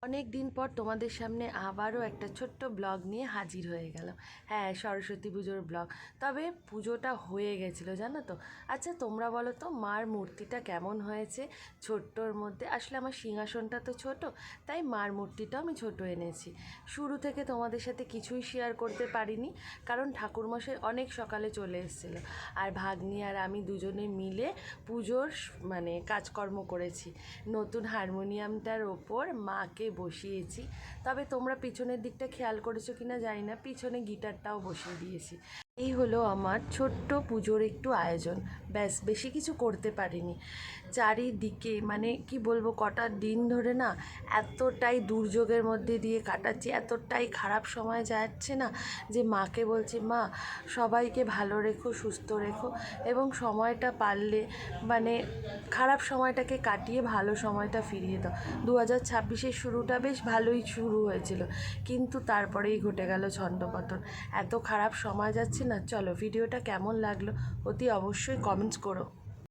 অনেক দিন পর তোমাদের সামনে আবারও একটা ছোট্ট ব্লগ নিয়ে হাজির হয়ে গেলাম। হ্যাঁ, সরস্বতী পুজোর ব্লগ। তবে পুজোটা হয়ে গেছিলো, জানো তো। আচ্ছা, তোমরা বলো তো মার মূর্তিটা কেমন হয়েছে ছোট্টর মধ্যে? আসলে আমার সিংহাসনটা তো ছোট, তাই মার মূর্তিটাও আমি ছোট এনেছি। শুরু থেকে তোমাদের সাথে কিছুই শেয়ার করতে পারিনি, কারণ ঠাকুরমশাই অনেক সকালে চলে এসেছিলো। আর ভাগ্নি আর আমি দুজনে মিলে পুজোর কাজকর্ম করেছি। নতুন হারমোনিয়ামটার ওপর মাকে বসিয়েছি। তবে তোমরা পিছনের দিকটা খেয়াল করেছো কিনা জানি না, পিছনে গিটারটাও বসিয়ে দিয়েছি। এই হলো আমার ছোট্ট পুজোর একটু আয়োজন। ব্যাস, বেশি কিছু করতে পারিনি। চারিদিকে কি বলবো, কটা দিন ধরে না এতটাই দুর্যোগের মধ্যে দিয়ে কাটাচ্ছি, এতটাই খারাপ সময় যাচ্ছে না, যে মাকে বলছি, মা সবাইকে ভালো রেখো, সুস্থ রেখো, এবং সময়টা পারলে খারাপ সময়টাকে কাটিয়ে ভালো সময়টা ফিরিয়ে দাও। 2026-এর শুরুটা বেশ ভালোই শুরু হয়েছিল, কিন্তু তারপরেই ঘটে গেল ছন্দপতন। এত খারাপ সময় যাচ্ছে না। চলো, ভিডিওটা কেমন লাগলো অতি অবশ্যই কমেন্টস করো।